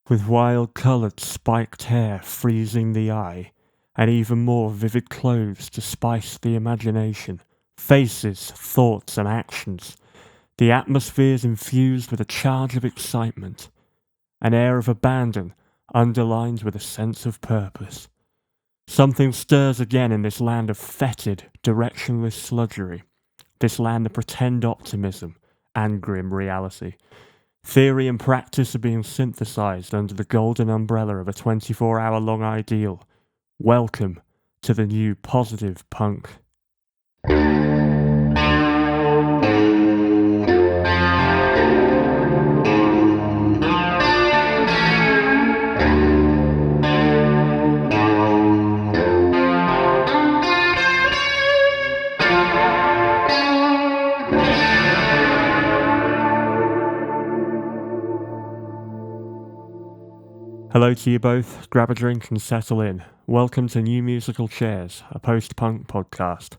with wild-coloured spiked hair freezing the eye, and even more vivid clothes to spice the imagination, faces, thoughts, and actions. The atmosphere's infused with a charge of excitement, an air of abandon underlined with a sense of purpose. Something stirs again in this land of fetid, directionless sludgery, this land of pretend optimism and grim reality. Theory and practice are being synthesized under the golden umbrella of a 24-hour long ideal. Welcome to the new positive punk. Hello to you both, grab a drink and settle in. Welcome to New Musical Chairs, a post-punk podcast.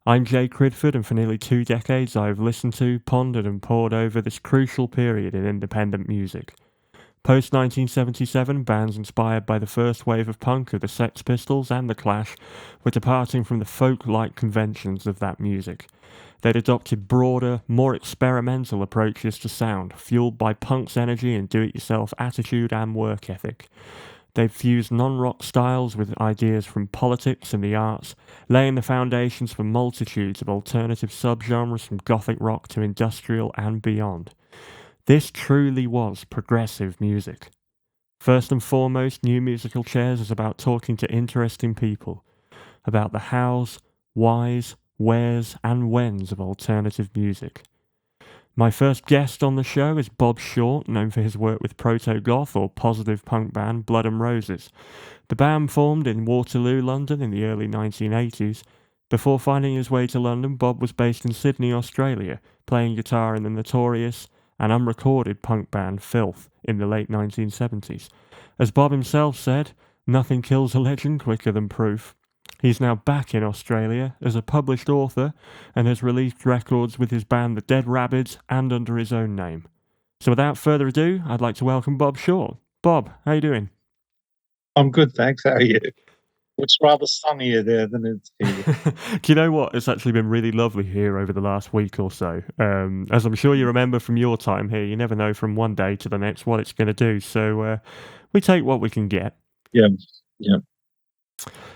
I'm Jay Cridford, and for nearly 2 decades I've listened to, pondered and pored over this crucial period in independent music. Post-1977, bands inspired by the first wave of punk of the Sex Pistols and the Clash were departing from the folk-like conventions of that music. They'd adopted broader, more experimental approaches to sound, fueled by punk's energy and do-it-yourself attitude and work ethic. They've fused non-rock styles with ideas from politics and the arts, laying the foundations for multitudes of alternative subgenres from gothic rock to industrial and beyond. This truly was progressive music. First and foremost, New Musical Chairs is about talking to interesting people, about the hows, whys, wheres and whens of alternative music. My first guest on the show is Bob Short, known for his work with proto-goth or positive punk band Blood and Roses. The band formed in Waterloo, London in the early 1980s. Before finding his way to London, Bob was based in Sydney, Australia, playing guitar in the notorious and unrecorded punk band Filth in the late 1970s. As Bob himself said, nothing kills a legend quicker than proof. He's now back in Australia as a published author and has released records with his band The Dead Rabids and under his own name. So without further ado, I'd like to welcome Bob Short. Bob, how you doing? I'm good, thanks. How are you? It's rather sunnier there than it's here. Do you know what? It's actually been really lovely here over the last week or so. As I'm sure you remember from your time here, you never know from one day to the next what it's going to do. So we take what we can get. Yeah.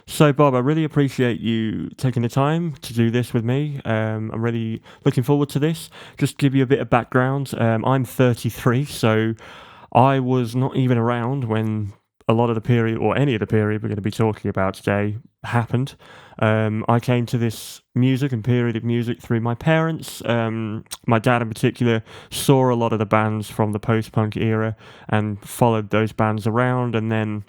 So, Bob, I really appreciate you taking the time to do this with me. I'm really looking forward to this. Just to give you a bit of background, I'm 33, so I was not even around when a lot of the period, or any of the period we're going to be talking about today, happened. I came to this music and period of music through my parents. My dad in particular saw a lot of the bands from the post-punk era and followed those bands around, and then,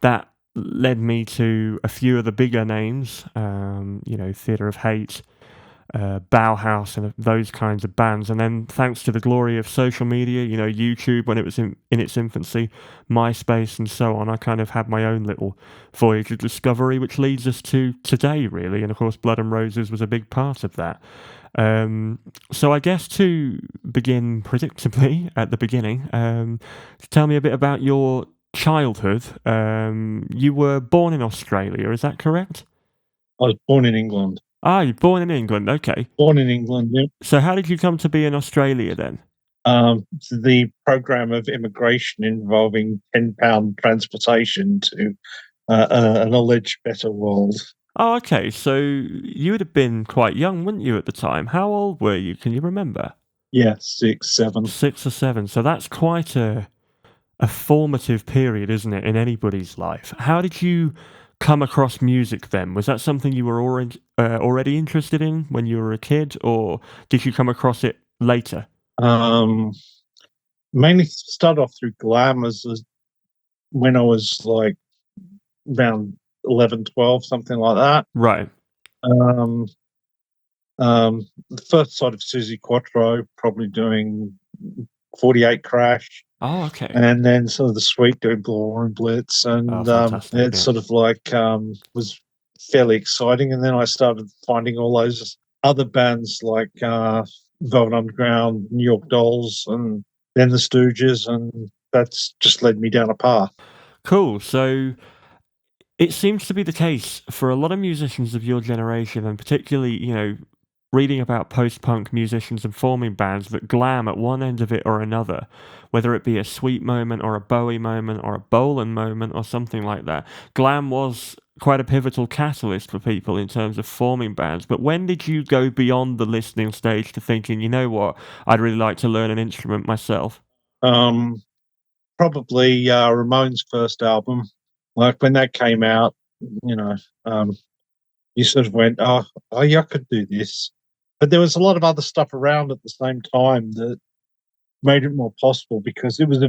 that led me to a few of the bigger names, Theatre of Hate, Bauhaus, and those kinds of bands. And then, thanks to the glory of social media, YouTube when it was in its infancy, MySpace, and so on, I kind of had my own little voyage of discovery, which leads us to today, really. And of course, Blood and Roses was a big part of that. So I guess to begin predictably at the beginning, tell me a bit about your childhood. You were born in Australia, is that correct? I was born in England. Ah, you're born in England, okay. Born in England, yeah. So how did you come to be in Australia then? The program of immigration involving £10 transportation to an alleged better world. Oh, okay, so you would have been quite young, wouldn't you, at the time? How old were you? Can you remember? Yeah, 6, 7. 6 or 7. So that's quite a formative period, isn't it, in anybody's life? How did you come across music then? Was that something you were already interested in when you were a kid, or did you come across it later? Mainly started off through glam as when I was like around 11, 12, something like that. Right. The first side of Susie Quattro, probably doing 48 Crash. Oh, okay. And then sort of the Sweet doing Glory and Blitz, and it sort of like was fairly exciting. And then I started finding all those other bands like Velvet Underground, New York Dolls, and then the Stooges, and that's just led me down a path. Cool. So it seems to be the case for a lot of musicians of your generation, and particularly, reading about post-punk musicians and forming bands, that glam at one end of it or another, whether it be a Sweet moment or a Bowie moment or a Bolan moment or something like that, glam was quite a pivotal catalyst for people in terms of forming bands. But when did you go beyond the listening stage to thinking, you know what, I'd really like to learn an instrument myself? Probably Ramones' first album. Like when that came out, you know, you sort of went, oh, yeah, I could do this. But there was a lot of other stuff around at the same time that made it more possible, because it was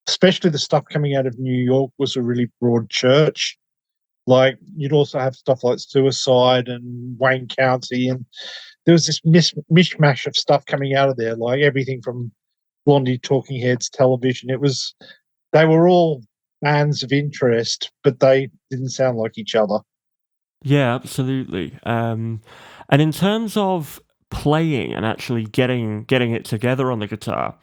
especially the stuff coming out of New York was a really broad church. Like you'd also have stuff like Suicide and Wayne County, and there was this mishmash of stuff coming out of there, like everything from Blondie, Talking Heads, Television. They were all bands of interest, but they didn't sound like each other. Yeah, absolutely. And in terms of playing and actually getting it together on the guitar,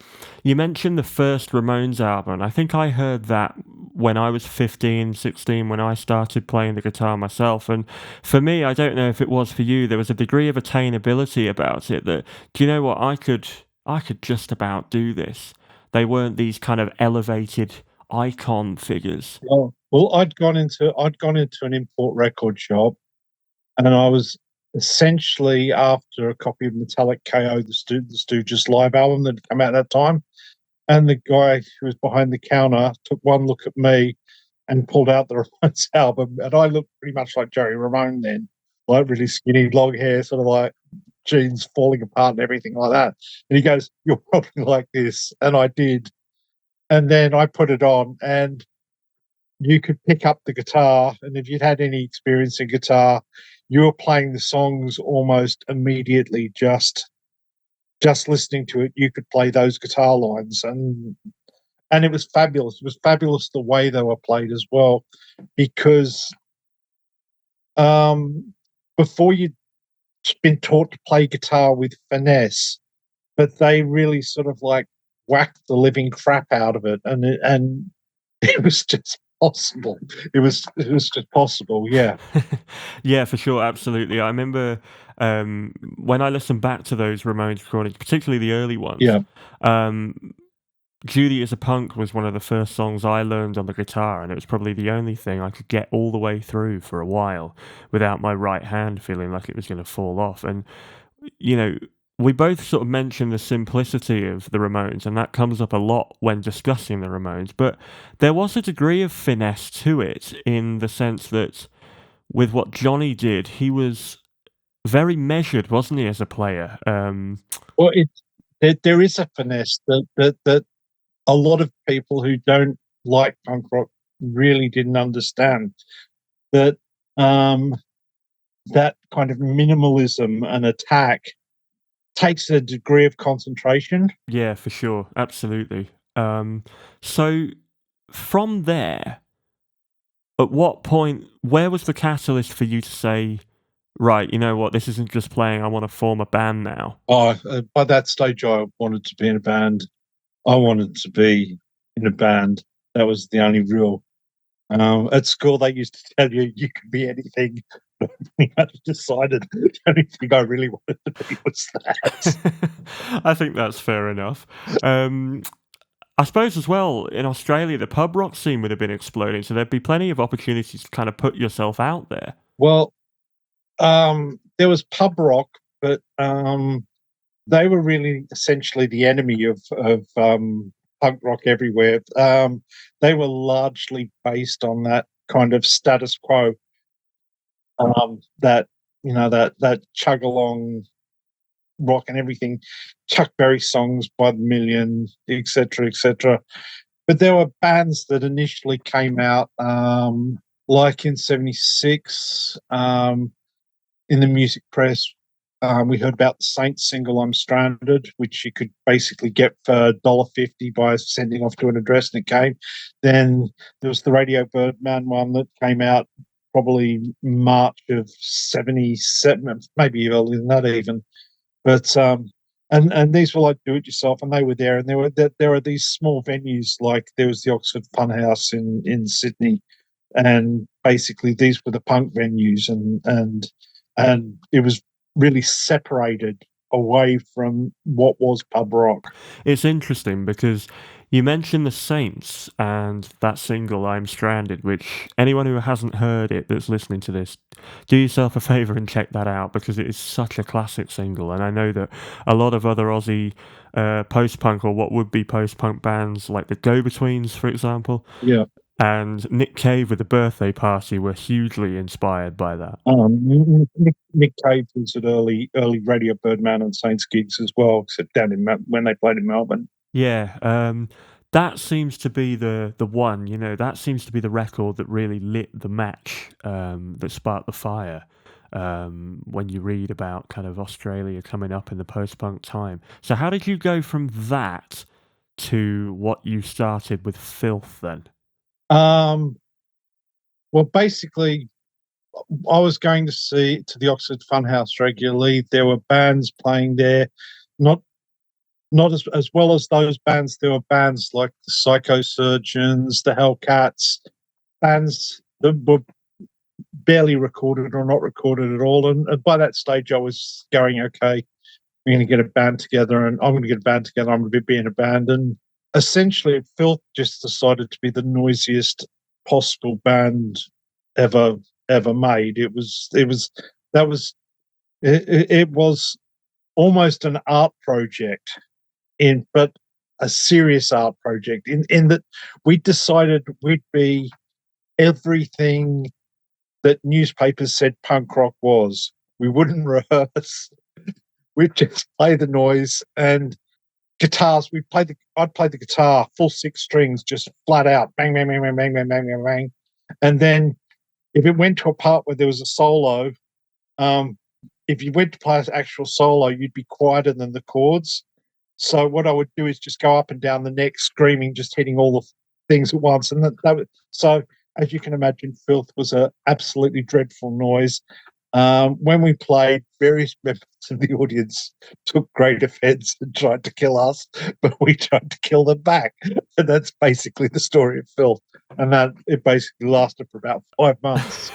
you mentioned the first Ramones album. And I think I heard that when I was 15, 16, when I started playing the guitar myself. And for me, I don't know if it was for you, there was a degree of attainability about it that, do you know what, I could just about do this. They weren't these kind of elevated icon figures. Well, I'd gone into an import record shop, and I was essentially after a copy of Metallic KO, the Stooges live album that had come out at that time. And the guy who was behind the counter took one look at me and pulled out the Ramones album, and I looked pretty much like Joey Ramone then, like really skinny, long hair, sort of like jeans falling apart and everything like that. And he goes, "You're probably like this," and I did. And then I put it on, and you could pick up the guitar, and if you'd had any experience in guitar, you were playing the songs almost immediately. Just listening to it, you could play those guitar lines, and it was fabulous. It was fabulous the way they were played as well, because before you'd been taught to play guitar with finesse, but they really sort of like whacked the living crap out of it, and it was just possible. It was just possible, yeah. Yeah, for sure, absolutely. I remember when I listened back to those Ramones recordings, particularly the early ones. Yeah. Um, Judy as a Punk was one of the first songs I learned on the guitar, and it was probably the only thing I could get all the way through for a while without my right hand feeling like it was going to fall off. And, you know, we both sort of mentioned the simplicity of the Ramones, and that comes up a lot when discussing the Ramones, but there was a degree of finesse to it in the sense that with what Johnny did, he was very measured, wasn't he, as a player? Well, there is a finesse that a lot of people who don't like punk rock really didn't understand. That that kind of minimalism and attack takes a degree of concentration. Yeah, for sure, absolutely. So from there, at what point, where was the catalyst for you to say, right, you know what, this isn't just playing, I want to form a band now? By that stage, I wanted to be in a band. I wanted to be in a band. That was the only real. At school, they used to tell you you could be anything. I decided the only thing I really wanted to be was that. I think that's fair enough. I suppose as well, in Australia, the pub rock scene would have been exploding, so there'd be plenty of opportunities to kind of put yourself out there. Well, there was pub rock, but they were really essentially the enemy of punk rock everywhere. They were largely based on that kind of status quo, that that chug along rock and everything, Chuck Berry songs by the million, etc., etc. But there were bands that initially came out, like in '76, in the music press. We heard about the Saints single "I'm Stranded," which you could basically get for $1.50 by sending off to an address, and it came. Then there was the Radio Birdman one that came out probably March of '77, maybe earlier than that even. But and these were like do it yourself, and they were there, and there are these small venues, like there was the Oxford Funhouse in Sydney, and basically these were the punk venues, and it was really separated away from what was pub rock. It's interesting because you mentioned the Saints and that single "I'm Stranded," which anyone who hasn't heard it that's listening to this, do yourself a favour and check that out because it is such a classic single. And I know that a lot of other Aussie post-punk or what would be post-punk bands, like the Go-Betweens, for example, Yeah. and Nick Cave with the Birthday Party were hugely inspired by that. Nick Cave was at early Radio Birdman and Saints gigs as well, except down in when they played in Melbourne. Yeah, that seems to be the one, you know, that seems to be the record that really lit the match, that sparked the fire, when you read about kind of Australia coming up in the post-punk time. So how did you go from that to what you started with Filth then? Um, well, basically, I was going to the Oxford Funhouse regularly. There were bands playing there, not not as well as those bands. There were bands like the Psychosurgeons, the Hellcats, bands that were barely recorded or not recorded at all. And by that stage, I was going, okay, we're going to get a band together, and I'm going to get a band together. I'm going to be in a band, and essentially, Filth just decided to be the noisiest possible band ever made. It was almost an art project, but a serious art project in that we decided we'd be everything that newspapers said punk rock was. We wouldn't rehearse. We'd just play the noise, and guitars. I'd play the guitar full six strings, just flat out, bang, bang, bang, bang, bang, bang, bang, bang, bang. And then if it went to a part where there was a solo, um, if you went to play an actual solo, you'd be quieter than the chords. So what I would do is just go up and down the neck, screaming, just hitting all the things at once. And so, as you can imagine, Filth was a absolutely dreadful noise. When we played, various members of the audience took great offence and tried to kill us, but we tried to kill them back. And that's basically the story of Filth. And that it basically lasted for about 5 months.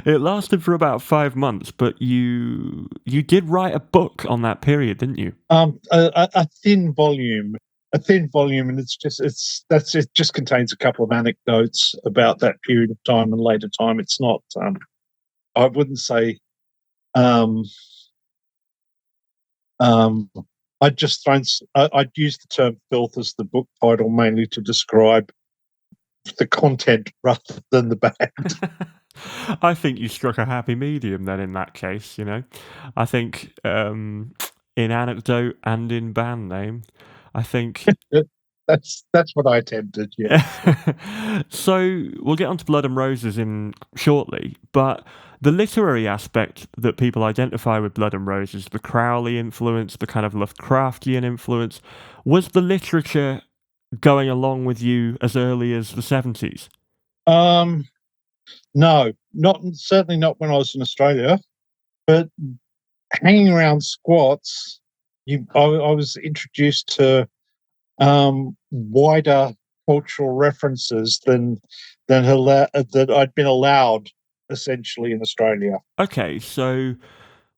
It lasted for about 5 months, but you did write a book on that period, didn't you? A thin volume, and it just contains a couple of anecdotes about that period of time and later time. It's not. I wouldn't say. I'd just thrown. I'd use the term "filth" as the book title mainly to describe the content rather than the band. I think you struck a happy medium then in that case, you know. I think in anecdote and in band name, I think That's what I attempted. Yeah. so we'll get onto Blood and Roses in shortly, but the literary aspect that people identify with Blood and Roses, the Crowley influence, the kind of Lovecraftian influence, was the literature going along with you as early as the 70s? No, not certainly not when I was in Australia, but hanging around squats, I was introduced to wider cultural references that I'd been allowed essentially in Australia. Okay, so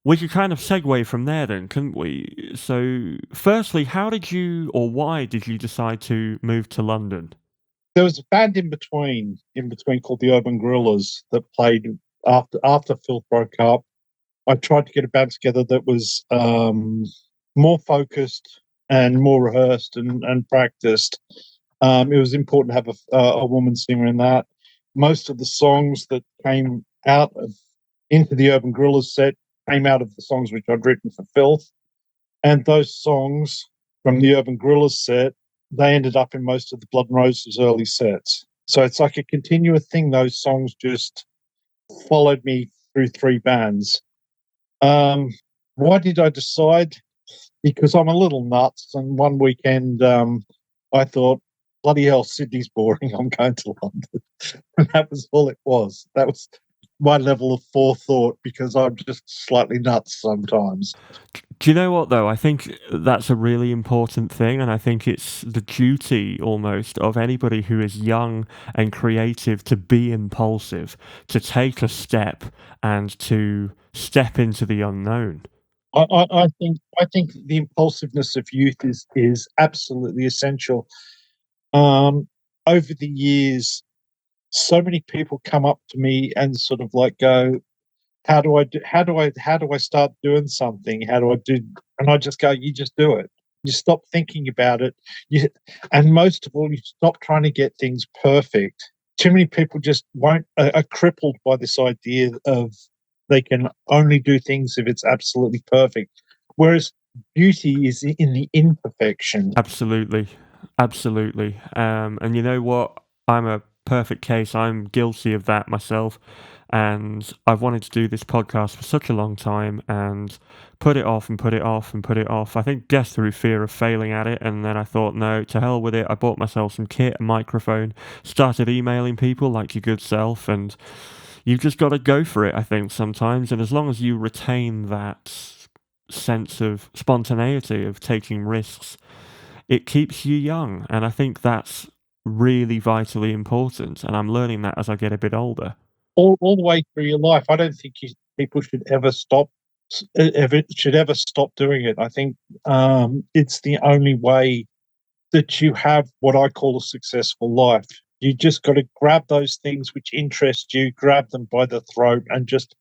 we could kind of segue from there then, couldn't we? So, firstly, how did you or why did you decide to move to London? There was a band in between called the Urban Gorillas that played after Filth broke up. I tried to get a band together that was more focused and more rehearsed and practiced. It was important to have a woman singer in that. Most of the songs that came out of into the Urban Gorillas set came out of the songs which I'd written for Filth, and those songs from the Urban Gorillas set, they ended up in most of the Blood and Roses early sets. So it's like a continuous thing. Those songs just followed me through three bands. Why did I decide? Because I'm a little nuts, and one weekend I thought, bloody hell, Sydney's boring. I'm going to London. And that was all it was. my level of forethought because I'm just slightly nuts sometimes. Do you know what, though? I think that's a really important thing, and I think it's the duty almost of anybody who is young and creative to be impulsive, to take a step and to step into the unknown. I think the impulsiveness of youth is absolutely essential. Um, Over the years, so many people come up to me and sort of like go, how do I start doing something? How do I do? And I just go, you just do it. You stop thinking about it. You, and most of all, you stop trying to get things perfect. Too many people just won't are crippled by this idea of they can only do things if it's absolutely perfect. Whereas beauty is in the imperfection. Absolutely. Absolutely. And you know what? I'm a perfect case. I'm guilty of that myself. And I've wanted to do this podcast for such a long time and put it off and put it off and put it off. I think just through fear of failing at it. And then I thought, no, to hell with it. I bought myself some kit, a microphone, started emailing people like your good self. And you've just got to go for it, I think, sometimes. And as long as you retain that sense of spontaneity, of taking risks, it keeps you young, and I think that's really vitally important, and I'm learning that as I get a bit older. All the way through your life. I don't think people should ever stop doing it. I think it's the only way that you have what I call a successful life. You just got to grab those things which interest you, grab them by the throat, and just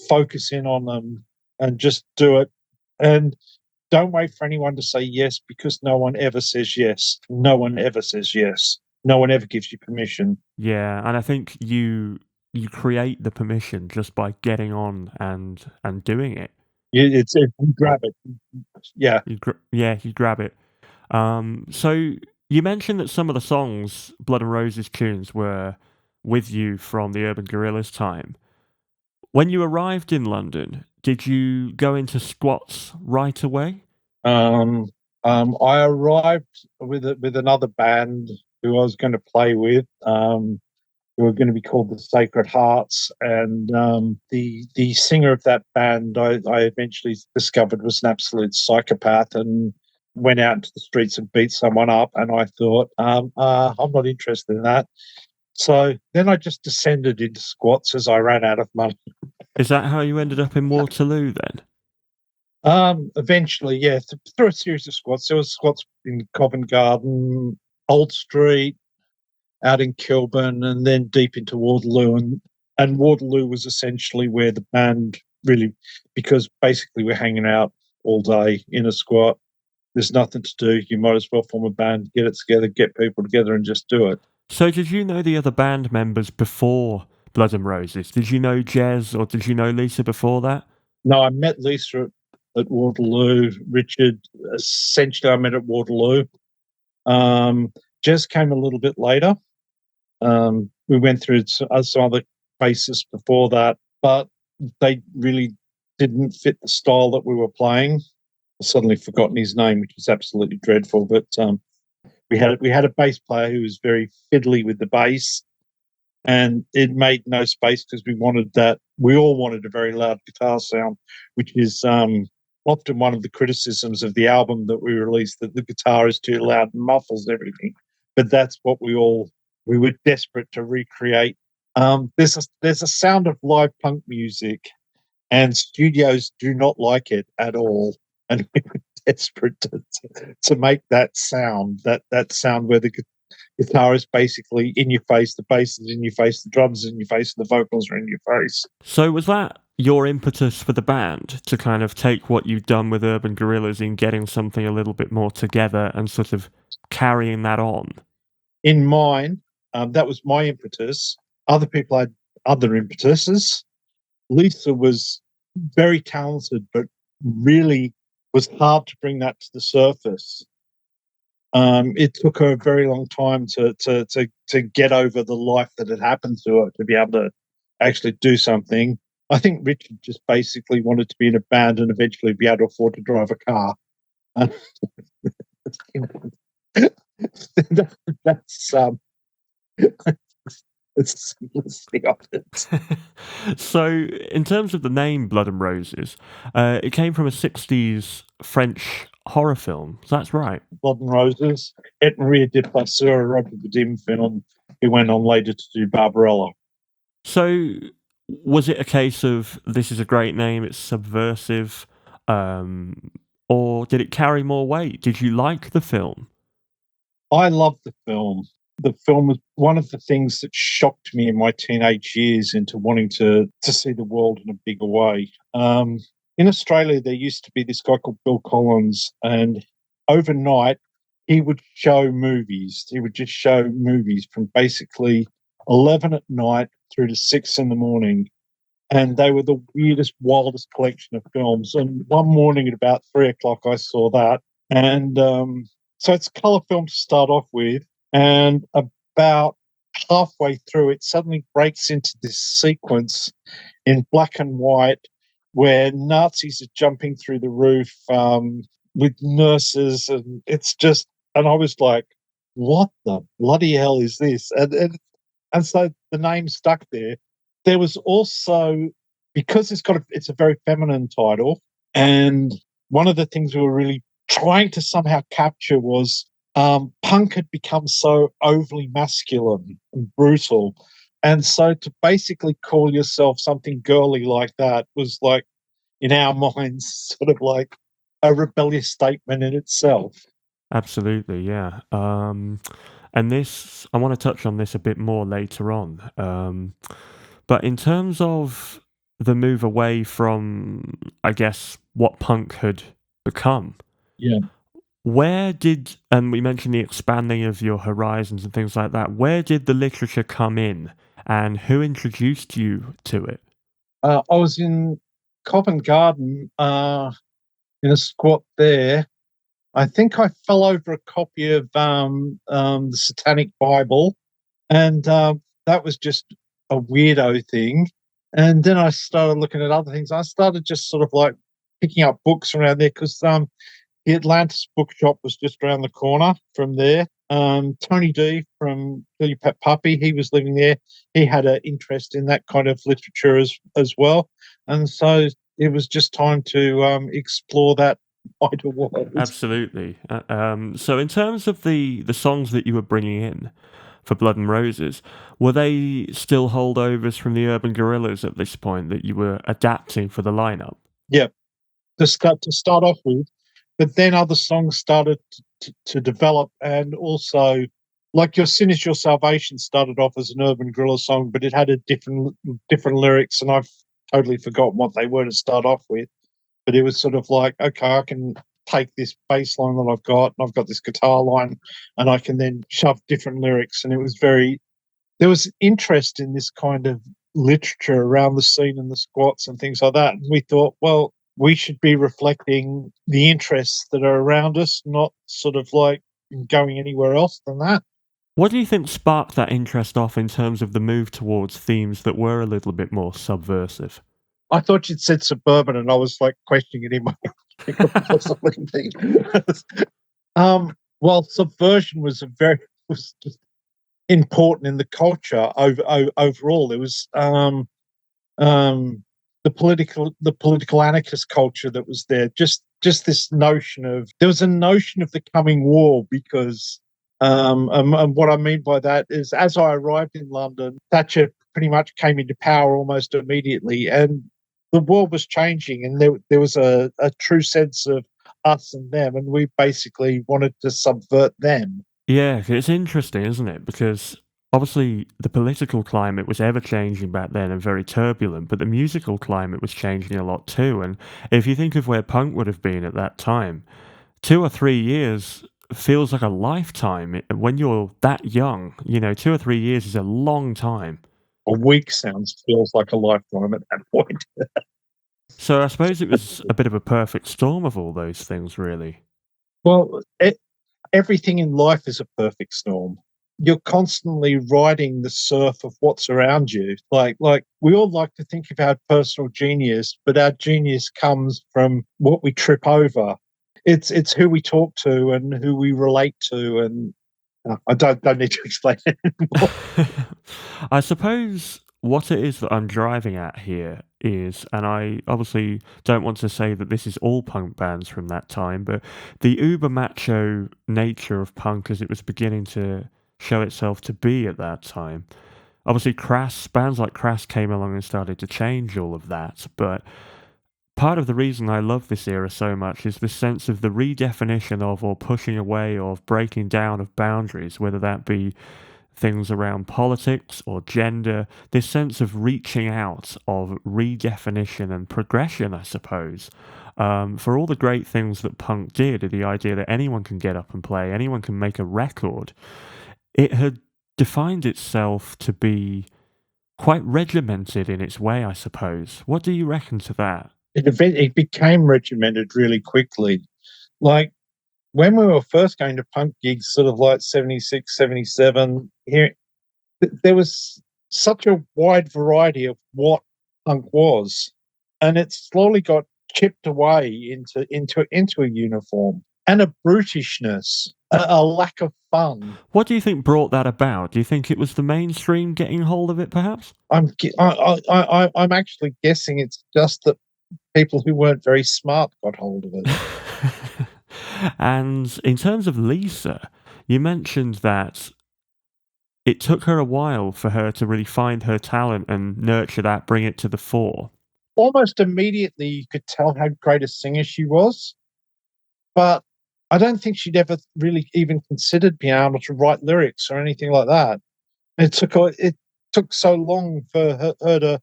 focus in on them and just do it. And don't wait for anyone to say yes, because no one ever says yes. No one ever says yes. No one ever gives you permission. Yeah, and I think you create the permission just by getting on and doing it. You grab it. Yeah. You grab it. So you mentioned that some of the songs, Blood and Roses tunes, were with you from the Urban Guerrillas time. When you arrived in London, did you go into squats right away? Um, I arrived with another band who I was going to play with. Who were going to be called the Sacred Hearts, and the singer of that band I eventually discovered was an absolute psychopath and went out into the streets and beat someone up. And I thought, I'm not interested in that. So then I just descended into squats as I ran out of money. Is that how you ended up in Waterloo then? Eventually, yeah, through a series of squats. There was squats in Covent Garden, Old Street, out in Kilburn, and then deep into Waterloo. And Waterloo was essentially where the band really, because basically we're hanging out all day in a squat. There's nothing to do. You might as well form a band, get it together, get people together, and just do it. So did you know the other band members before Blood and Roses? Did you know Jez or did you know Lisa before that? No, I met Lisa at Waterloo. Richard, essentially, I met at Waterloo. Um, Jez came a little bit later. We went through some other bases before that, but they really didn't fit the style that we were playing. I've suddenly forgotten his name, which is absolutely dreadful. But we had a bass player who was very fiddly with the bass, and it made no space because we wanted that. We all wanted a very loud guitar sound, which is often one of the criticisms of the album that we released, that the guitar is too loud and muffles everything. But that's what we were desperate to recreate. There's a sound of live punk music, and studios do not like it at all. And we were desperate to make that sound, that sound where the guitar is basically in your face, the bass is in your face, the drums is in your face, and the vocals are in your face. So was that your impetus for the band to kind of take what you've done with Urban Guerrillas in getting something a little bit more together and sort of carrying that on? In mine, that was my impetus. Other people had other impetuses. Lisa was very talented, but really was hard to bring that to the surface. It took her a very long time to get over the life that had happened to her to be able to actually do something. I think Richard just basically wanted to be in a band and eventually be able to afford to drive a car. And that's It's the simplest thing of it. So, in terms of the name Blood and Roses, it came from a 60s French horror film. That's right. Blood and Roses, Et Maria de Placeur, Roger Vadim film. He went on later to do Barbarella. So, was it a case of this is a great name, it's subversive, or did it carry more weight? Did you like the film? I love the film. The film was one of the things that shocked me in my teenage years into wanting to see the world in a bigger way. In Australia, there used to be this guy called Bill Collins, and overnight he would show movies. He would just show movies from basically 11 at night through to 6 in the morning. And they were the weirdest, wildest collection of films. And one morning at about 3 o'clock, I saw that. And so it's a colour film to start off with. And about halfway through, it suddenly breaks into this sequence in black and white where Nazis are jumping through the roof with nurses. And it's just, and I was like, what the bloody hell is this? And so the name stuck there. There was also, because it's a very feminine title, and one of the things we were really trying to somehow capture was punk had become so overly masculine and brutal. And so to basically call yourself something girly like that was like, in our minds, sort of like a rebellious statement in itself. Absolutely, yeah. And this, I want to touch on this a bit more later on. But in terms of the move away from, I guess, what punk had become, Yeah. where did, and we mentioned the expanding of your horizons and things like that, where did the literature come in and who introduced you to it? I was in Covent Garden in a squat there. I think I fell over a copy of the Satanic Bible, and that was just a weirdo thing. And then I started looking at other things. I started just sort of like picking up books around there because the Atlantis bookshop was just around the corner from there. Tony D from Billy Pat Puppy, he was living there. He had an interest in that kind of literature as well. And so it was just time to explore that wider world. Absolutely. So, in terms of the songs that you were bringing in for Blood and Roses, were they still holdovers from the Urban Guerrillas at this point that you were adapting for the lineup? Yeah, to start off with, but then other songs started to develop, and also like Your Sin Is Your Salvation started off as an Urban Guerrilla song, but it had a different lyrics, and I've totally forgotten what they were to start off with. But it was sort of like, okay, I can take this bass line that I've got, and I've got this guitar line, and I can then shove different lyrics. And it was there was interest in this kind of literature around the scene and the squats and things like that. And we thought, well, we should be reflecting the interests that are around us, not sort of like going anywhere else than that. What do you think sparked that interest off in terms of the move towards themes that were a little bit more subversive? I thought you'd said suburban, and I was like questioning it in my possibility. Well, subversion was just important in the culture overall. There was the political anarchist culture that was there. Just this notion of there was a notion of the coming war because and what I mean by that is as I arrived in London, Thatcher pretty much came into power almost immediately, and the world was changing, and there was a true sense of us and them, and we basically wanted to subvert them. Yeah, it's interesting, isn't it? Because obviously the political climate was ever changing back then and very turbulent, but the musical climate was changing a lot too. And if you think of where punk would have been at that time, 2 or 3 years feels like a lifetime when you're that young. 2 or 3 years is a long time. A week feels like a lifetime at that point. So I suppose it was a bit of a perfect storm of all those things, really. Well, everything in life is a perfect storm. You're constantly riding the surf of what's around you. Like we all like to think of our personal genius, but our genius comes from what we trip over. It's who we talk to and who we relate to, and I don't need to explain it anymore. I suppose what it is that I'm driving at here is, and I obviously don't want to say that this is all punk bands from that time, but the uber macho nature of punk as it was beginning to show itself to be at that time. Obviously, bands like Crass came along and started to change all of that, but part of the reason I love this era so much is the sense of the redefinition of, or pushing away of, breaking down of boundaries, whether that be things around politics or gender, this sense of reaching out, of redefinition and progression, I suppose. For all the great things that punk did, the idea that anyone can get up and play, anyone can make a record, it had defined itself to be quite regimented in its way, I suppose. What do you reckon to that? It became regimented really quickly. Like, when we were first going to punk gigs, sort of like 76, 77, here, there was such a wide variety of what punk was, and it slowly got chipped away into a uniform and a brutishness, a lack of fun. What do you think brought that about? Do you think it was the mainstream getting hold of it, perhaps? I'm actually guessing it's just that people who weren't very smart got hold of it. And in terms of Lisa, you mentioned that it took her a while for her to really find her talent and nurture that, bring it to the fore. Almost immediately, you could tell how great a singer she was, but I don't think she'd ever really even considered being able to write lyrics or anything like that. It took so long for her to.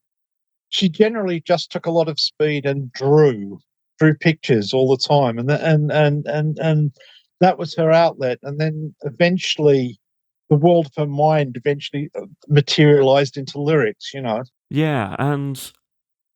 She generally just took a lot of speed and drew pictures all the time, and that was her outlet. And then eventually, the world of her mind eventually materialized into lyrics. Yeah, and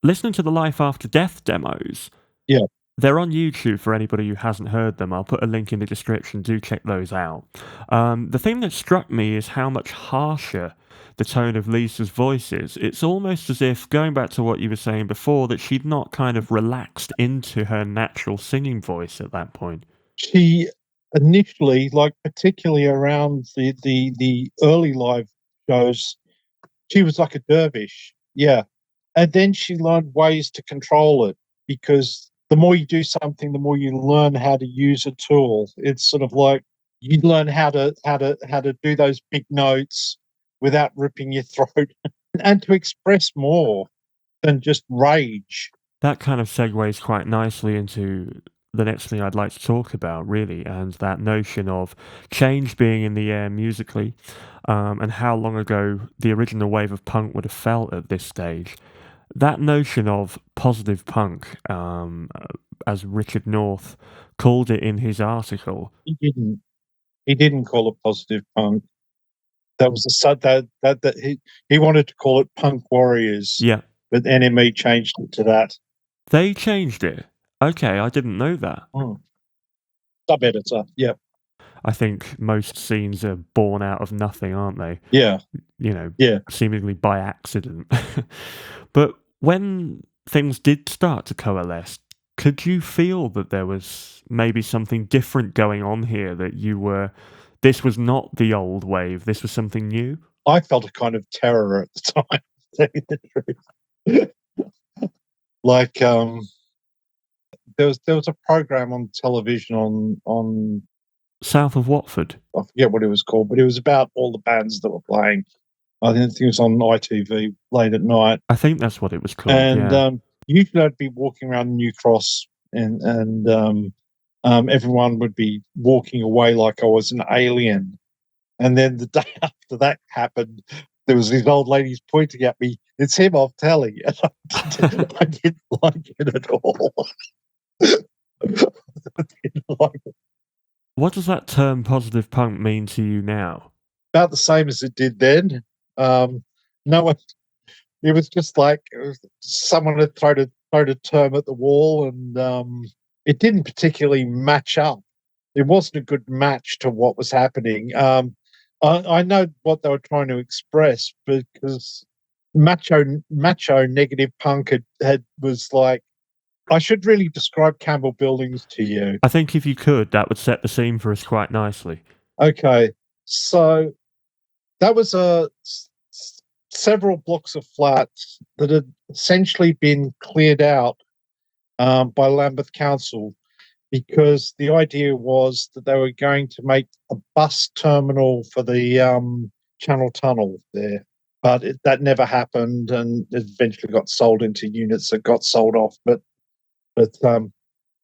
listening to the Life After Death demos, Yeah, they're on YouTube for anybody who hasn't heard them. I'll put a link in the description. Do check those out. The thing that struck me is how much harsher the tone of Lisa's voice is. It's almost as if, going back to what you were saying before, that she'd not kind of relaxed into her natural singing voice at that point. she initially, like particularly around the early live shows, she was like a dervish. Yeah, and then she learned ways to control it, because the more you do something, the more you learn how to use a tool. It's sort of like you learn how to do those big notes without ripping your throat, and to express more than just rage. That kind of segues quite nicely into the next thing I'd like to talk about, really, and that notion of change being in the air musically, and how long ago the original wave of punk would have felt at this stage. That notion of positive punk, as Richard North called it in his article. He didn't. He didn't call it positive punk. That was a sud that he wanted to call it punk warriors, Yeah, but NME changed it to that. they changed it. Okay, I didn't know that. Mm. Sub editor. Yeah. I think most scenes are born out of nothing, aren't they? Yeah. You know, Yeah. seemingly by accident. But when things did start to coalesce, could you feel that there was maybe something different going on here, that this was not the old wave, this was something new? I felt a kind of terror at the time, to tell you the truth. Like, there was a program on television on South of Watford. I forget what it was called, but it was about all the bands that were playing. I think it was on ITV late at night, I think that's what it was called, and yeah. usually I'd be walking around New Cross, and everyone would be walking away like I was an alien. And then the day after that happened, there was these old ladies pointing at me. It's him off telly, and I didn't like it at all. I didn't like it. What does that term positive punk mean to you now? About the same as it did then. No one. It was just like someone had thrown a term at the wall, and it didn't particularly match up. It wasn't a good match to what was happening. I know what they were trying to express, because macho negative punk was like, I should really describe Campbell Buildings to you. I think if you could, that would set the scene for us quite nicely. Okay, So that was several blocks of flats that had essentially been cleared out by Lambeth Council because the idea was that they were going to make a bus terminal for the Channel Tunnel there. But that never happened, and it eventually got sold into units that got sold off. But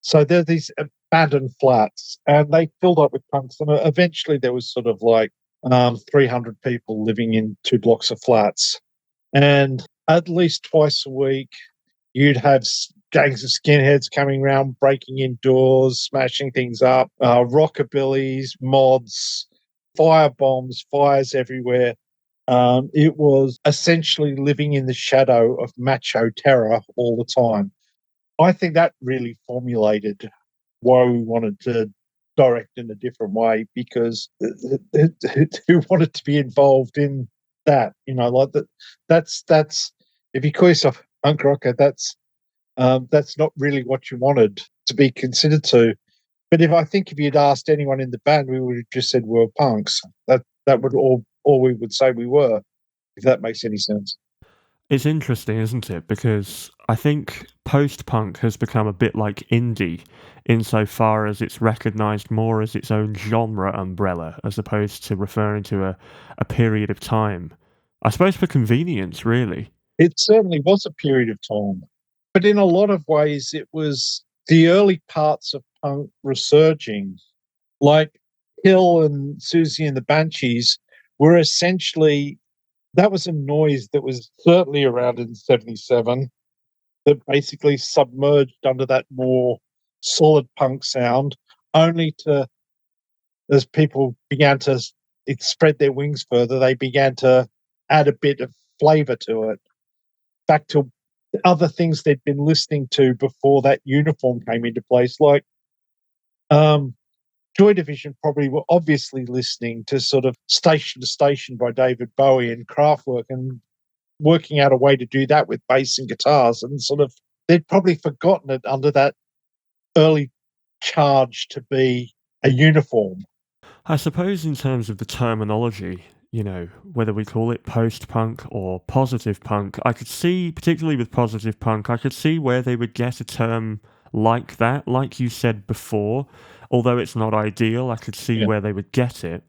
so there's these abandoned flats, and they filled up with punks. And eventually, there was sort of like 300 people living in 2 blocks of flats, and at least twice a week, you'd have gangs of skinheads coming around, breaking in doors, smashing things up, rockabillys, mods, fire bombs, fires everywhere. It was essentially living in the shadow of macho terror all the time. I think that really formulated why we wanted to direct in a different way, because who wanted to be involved in that? Like that. That's if you call yourself a punk rocker, that's not really what you wanted to be considered to. But if you'd asked anyone in the band, we would have just said we were punks. That would all we would say we were, if that makes any sense. It's interesting, isn't it? Because I think post-punk has become a bit like indie insofar as it's recognised more as its own genre umbrella as opposed to referring to a period of time. I suppose for convenience, really. It certainly was a period of time, but in a lot of ways, it was the early parts of punk resurging. Like Hill and Susie and the Banshees were essentially, that was a noise that was certainly around in 77 that basically submerged under that more solid punk sound, only to, as people began to spread their wings further, they began to add a bit of flavour to it, back to other things they'd been listening to before that uniform came into place. Like Joy Division probably were obviously listening to sort of Station to Station by David Bowie and Kraftwerk, and working out a way to do that with bass and guitars, and sort of they'd probably forgotten it under that early charge to be a uniform. I suppose in terms of the terminology, whether we call it post-punk or positive punk, I could see, particularly with positive punk, I could see where they would get a term like that, like you said before. Although it's not ideal, I could see Yeah. where they would get it,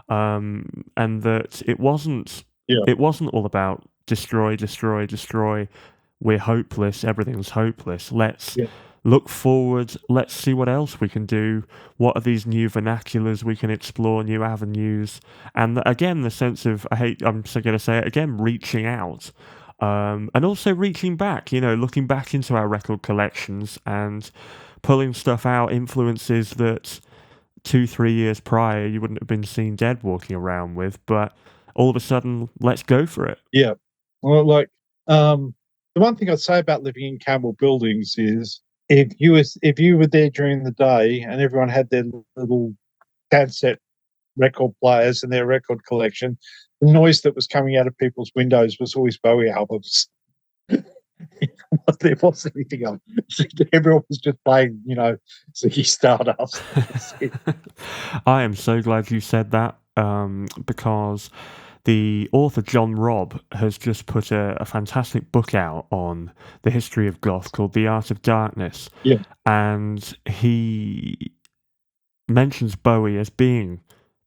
and that it wasn't. Yeah. It wasn't all about destroy, destroy, destroy. We're hopeless. Everything's hopeless. Let's Yeah. look forward. Let's see what else we can do. What are these new vernaculars we can explore, new avenues? And again, the sense of, I'm so going to say it again, reaching out. And also reaching back, looking back into our record collections and pulling stuff out, influences that 2-3 years prior you wouldn't have been seen dead walking around with, but all of a sudden, let's go for it. Yeah. Well, like the one thing I'd say about living in Campbell buildings is if you were there during the day and everyone had their little handset record players and their record collection, the noise that was coming out of people's windows was always Bowie albums. There wasn't anything else. Everyone was just playing, Ziggy Stardust. I am so glad you said that, because the author John Robb has just put a fantastic book out on the history of goth called The Art of Darkness. Yeah. And he mentions Bowie as being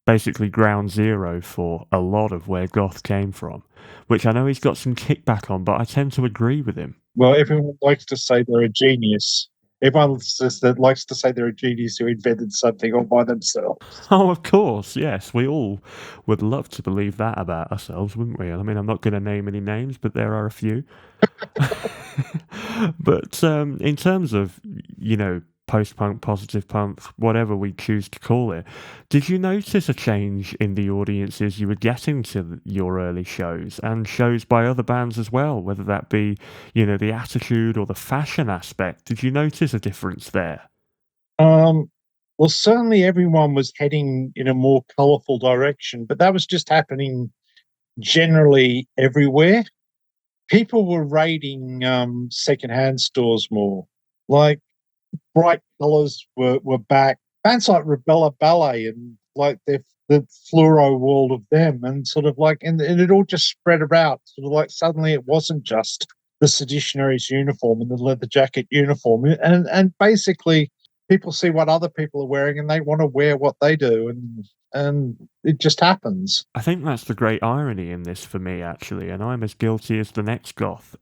basically ground zero for a lot of where goth came from, which I know he's got some kickback on, but I tend to agree with him. Well, everyone likes to say they're a genius. Everyone likes to say they're a genius who invented something all by themselves. Oh, of course, yes. We all would love to believe that about ourselves, wouldn't we? I mean, I'm not going to name any names, but there are a few. But in terms of, post-punk, positive punk, whatever we choose to call it, did you notice a change in the audiences you were getting to your early shows and shows by other bands as well, whether that be, the attitude or the fashion aspect? Did you notice a difference there? Well, certainly everyone was heading in a more colourful direction, but that was just happening generally everywhere. People were raiding secondhand stores more. Like bright colours were back. Bands like Rebella Ballet and like the fluoro world of them, and sort of like, and it all just spread about. Sort of like suddenly it wasn't just the Seditionaries uniform and the leather jacket uniform, and basically people see what other people are wearing and they want to wear what they do, and it just happens. I think that's the great irony in this for me, actually, and I'm as guilty as the next goth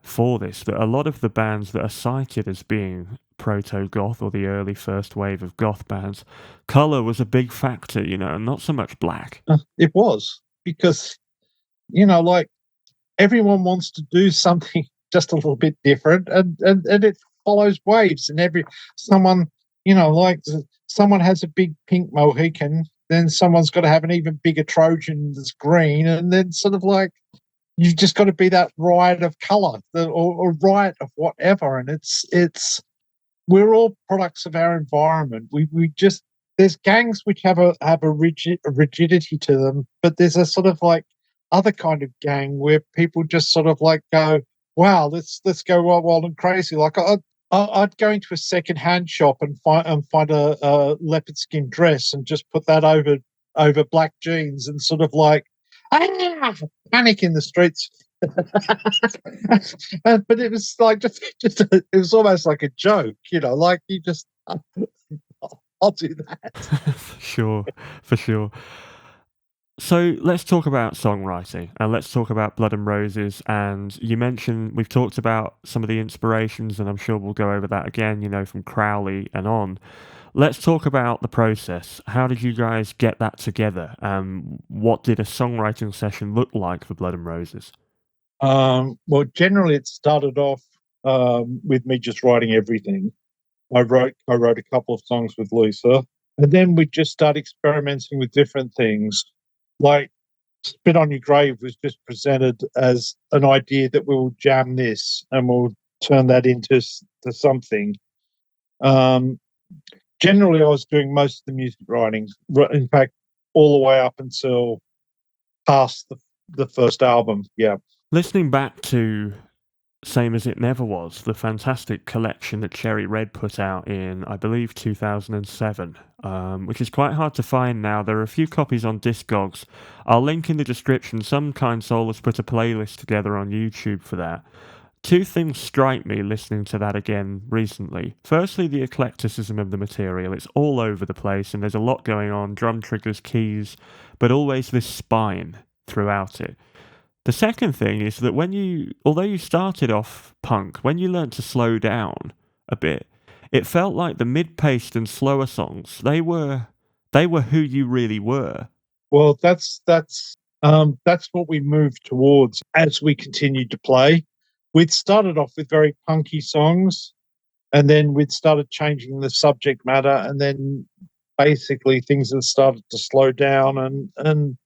for this. That a lot of the bands that are cited as being proto-goth or the early first wave of goth bands, color was a big factor, and not so much black. It was because like everyone wants to do something just a little bit different, and it follows waves, and someone like someone has a big pink Mohican, then someone's got to have an even bigger Trojan that's green, and then sort of like you've just got to be that riot of color or riot of whatever, and it's we're all products of our environment. We just there's gangs which have a rigidity to them, but there's a sort of like other kind of gang where people just sort of like go, wow, let's go wild and crazy. Like I'd go into a second-hand shop and find a leopard skin dress and just put that over black jeans and sort of like panic in the streets. But it was like just it was almost like a joke, like you just I'll do that. For sure. So let's talk about songwriting and let's talk about Blood and Roses. And you mentioned we've talked about some of the inspirations, and I'm sure we'll go over that again, from Crowley and on. Let's talk about the process. How did you guys get that together? What did a songwriting session look like for Blood and Roses? Well, generally it started off with me just writing everything. I wrote a couple of songs with Lisa, and then we just started experimenting with different things. Like Spit on Your Grave was just presented as an idea that we'll jam this and we'll turn that into something. Generally, I was doing most of the music writing. In fact, all the way up until past the first album. Yeah. Listening back to Same as It Never Was, the fantastic collection that Cherry Red put out in, I believe, 2007, which is quite hard to find now. There are a few copies on Discogs. I'll link in the description. Some kind soul has put a playlist together on YouTube for that. Two things strike me listening to that again recently. Firstly, the eclecticism of the material. It's all over the place and there's a lot going on, drum triggers, keys, but always this spine throughout it. The second thing is that although you started off punk, when you learnt to slow down a bit, it felt like the mid-paced and slower songs, they were who you really were. Well, that's what we moved towards as we continued to play. We'd started off with very punky songs, and then we'd started changing the subject matter, and then basically things had started to slow down, and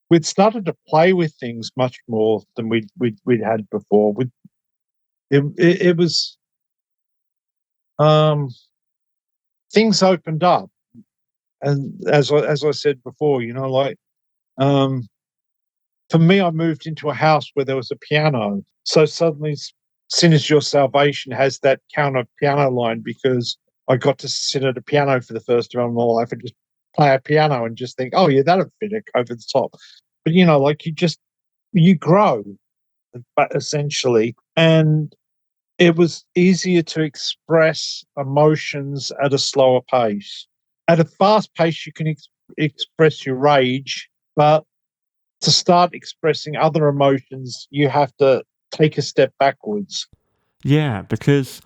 we'd started to play with things much more than we'd had before. It was things opened up, and as I said before, like for me, I moved into a house where there was a piano, so suddenly "Sin Is Your Salvation" has that counter piano line because I got to sit at a piano for the first time in my life and just play a piano and just think, oh yeah, that'll fit it over the top. But like you grow, but essentially, and it was easier to express emotions at a slower pace. At a fast pace, you can express your rage, but to start expressing other emotions, you have to take a step backwards. Yeah, because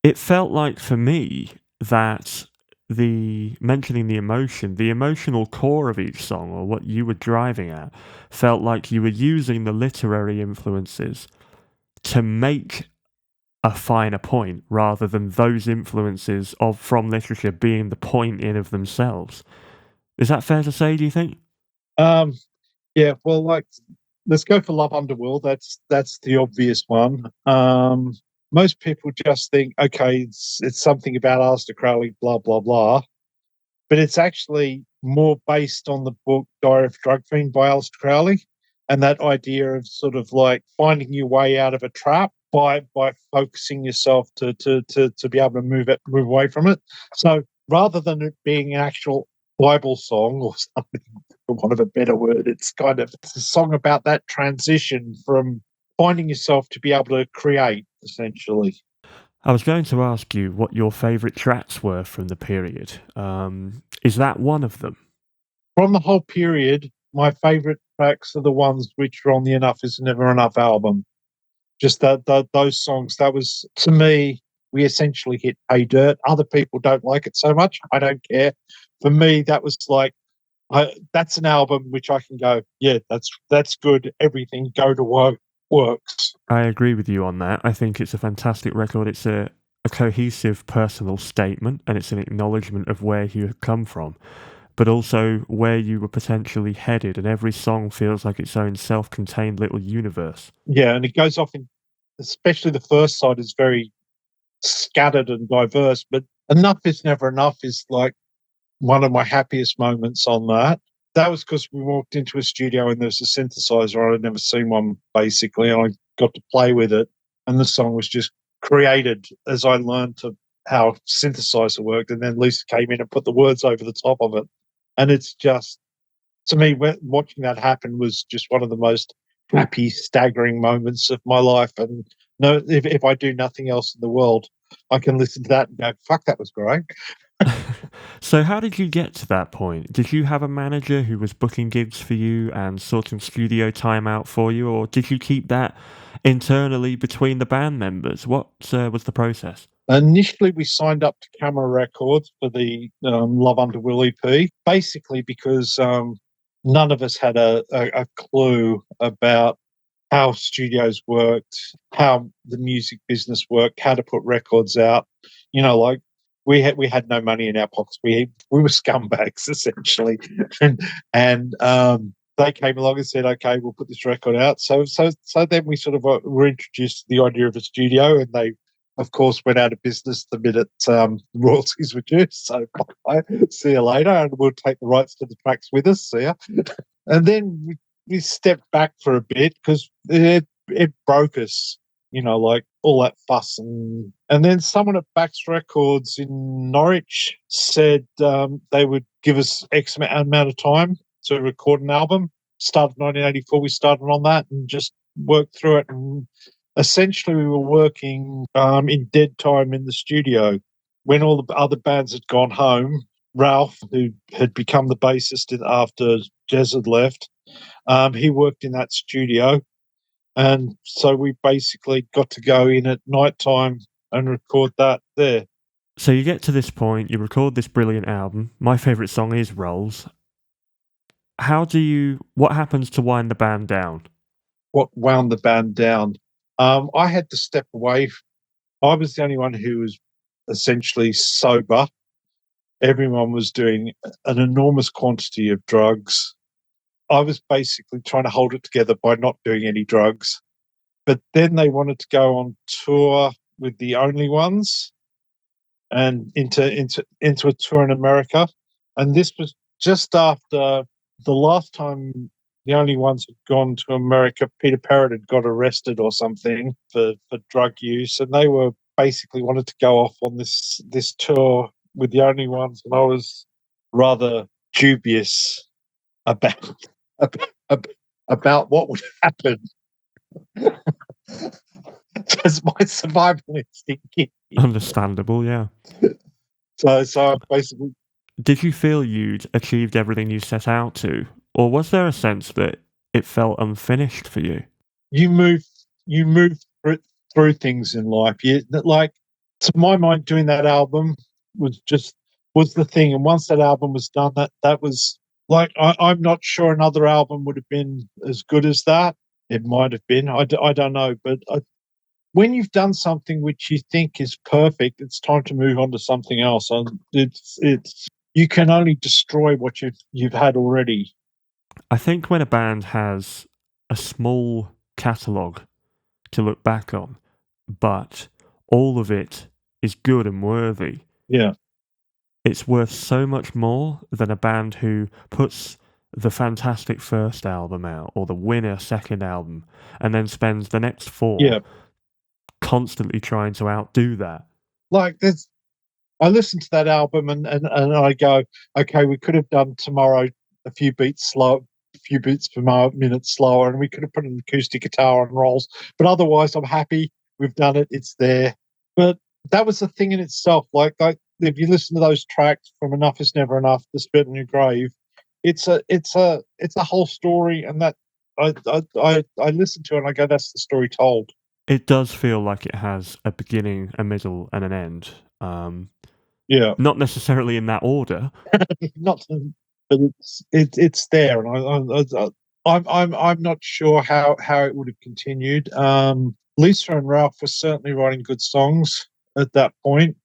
it felt like for me that mentioning the emotional core of each song, or what you were driving at, felt like you were using the literary influences to make a finer point rather than those influences from literature being the point in of themselves. Is that fair to say, do you think? Um, yeah, well, like let's go for Love Underworld. That's the obvious one. Most people just think, okay, it's something about Aleister Crowley, blah blah blah, but it's actually more based on the book Diary of a Drug Fiend by Aleister Crowley, and that idea of sort of like finding your way out of a trap by focusing yourself to be able to move away from it. So rather than it being an actual Bible song or something, for want of a better word, it's a song about that transition from finding yourself to be able to create, essentially. I was going to ask you what your favourite tracks were from the period. Is that one of them? From the whole period, my favourite tracks are the ones which are on the Enough Is Never Enough album. Just those songs. That was, to me, we essentially hit pay dirt. Other people don't like it so much. I don't care. For me, that was like, that's an album which I can go, yeah, that's good. Everything go to work works. I agree with you on that. I think it's a fantastic record. It's a cohesive personal statement and it's an acknowledgement of where you have come from, but also where you were potentially headed. And every song feels like its own self contained little universe. Yeah, and it goes off in, especially the first side is very scattered and diverse. But Enough Is Never Enough is like one of my happiest moments on that. That was because we walked into a studio and there's a synthesizer. I'd never seen one, basically, and I got to play with it. And the song was just created as I learned how synthesizer worked. And then Lisa came in and put the words over the top of it. And it's just, to me, watching that happen was just one of the most happy, staggering moments of my life. And no, if I do nothing else in the world, I can listen to that and go, fuck, that was great. So, how did you get to that point? Did you have a manager who was booking gigs for you and sorting studio time out for you, or did you keep that internally between the band members? What was the process? Initially, we signed up to Camera Records for the Love Under Will EP, basically because none of us had a clue about how studios worked, how the music business worked, how to put records out. Like we had no money in our pockets. We were scumbags essentially, and they came along and said, "Okay, we'll put this record out." So then we sort of were introduced to the idea of a studio, and they, of course, went out of business the minute royalties were due. So bye, see you later, and we'll take the rights to the tracks with us. See ya. And then we stepped back for a bit because it broke us, like all that fuss. And then someone at Bax Records in Norwich said they would give us X amount of time to record an album. Started 1984, we started on that and just worked through it. And essentially we were working in dead time in the studio. When all the other bands had gone home, Ralph, who had become the bassist after Jez had left, he worked in that studio. And so we basically got to go in at night time and record that there. So you get to this point, you record this brilliant album. My favourite song is Rolls. What happens to wind the band down? What wound the band down? I had to step away. I was the only one who was essentially sober. Everyone was doing an enormous quantity of drugs. I was basically trying to hold it together by not doing any drugs. But then they wanted to go on tour with the Only Ones and into a tour in America. And this was just after the last time the Only Ones had gone to America. Peter Parrott had got arrested or something for drug use, and they were basically wanted to go off on this tour with the Only Ones, and I was rather dubious about about what would happen. Because my survival instinct kicked in. Understandable, yeah. So I basically, Did you feel you'd achieved everything you set out to, or was there a sense that it felt unfinished for you? you move through things in life. Like, to my mind, doing that album was the thing. And once that album was done, that was like, I'm not sure another album would have been as good as that. It might have been. I don't know, but when you've done something which you think is perfect, it's time to move on to something else. And it's you can only destroy what you've had already. I think when a band has a small catalogue to look back on, but all of it is good and worthy, Yeah, it's worth so much more than a band who puts the fantastic first album out or the winner second album and then spends the next four yeah. constantly trying to outdo that. Like, I listen to that album and I go, okay, we could have done Tomorrow a few beats slow, a few beats per minute slower, and we could have put an acoustic guitar on rolls. But otherwise, I'm happy we've done it. It's there. But that was the thing in itself. Like if you listen to those tracks from Enough Is Never Enough, The Spit in Your Grave, it's a whole story, and that I listen to it and I go, that's the story told. It does feel like it has a beginning, a middle, and an end. Yeah, Not necessarily in that order. not, but it's there, and I'm not sure how it would have continued. Lisa and Ralph were certainly writing good songs at that point.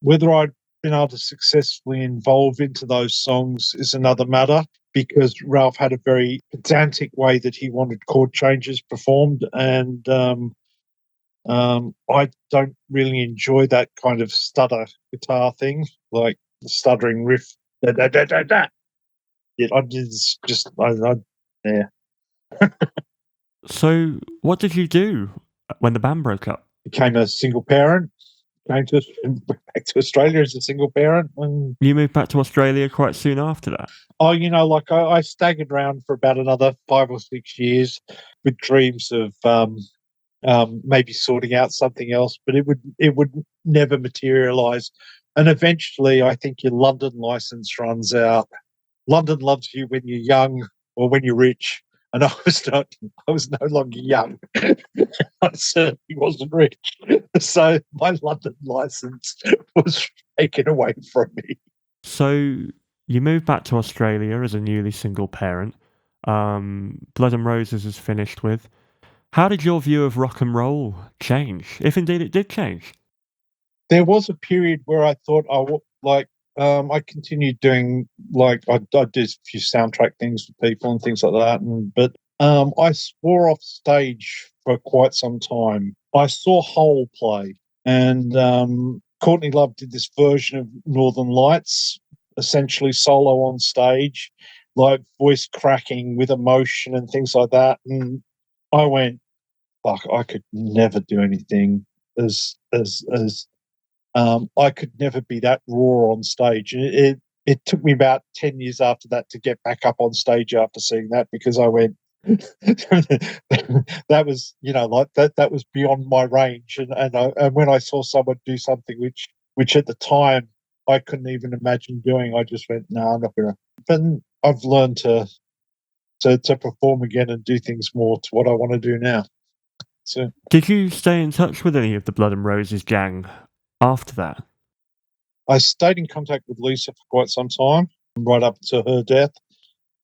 Whether I'd been able to successfully involve into those songs is another matter, because Ralph had a very pedantic way that he wanted chord changes performed, and I don't really enjoy that kind of stutter guitar thing, like the stuttering riff. Da, da, da, da, da. Yeah. So, what did you do when the band broke up? Became a single parent. Came to back to Australia as a single parent, and You moved back to Australia quite soon after that. like I staggered around for about another 5 or 6 years with dreams of maybe sorting out something else, but it would never materialize. And eventually, I think your London license runs out. London loves you when you're young or when you're rich, and I was no longer young. I certainly wasn't rich, so my London license was taken away from me. So, you moved back to Australia as a newly single parent. Blood and Roses is finished with. How did your view of rock and roll change, if indeed it did change? There was a period where I thought I continued doing, like, I did a few soundtrack things for people and things like that, but I swore off stage for quite some time. I saw Hole play, and Courtney Love did this version of Northern Lights, essentially solo on stage, like voice cracking with emotion and things like that. And I went, fuck, I could never do anything as I could never be that raw on stage. And it took me about 10 years after that to get back up on stage after seeing that, because I went, that was, like that was beyond my range. And when I saw someone do something which at the time I couldn't even imagine doing, I just went, no, I'm not gonna. But I've learned to perform again and do things more to what I want to do now. So Did you stay in touch with any of the Blood and Roses gang after that? I stayed in contact with Lisa for quite some time, right up to her death.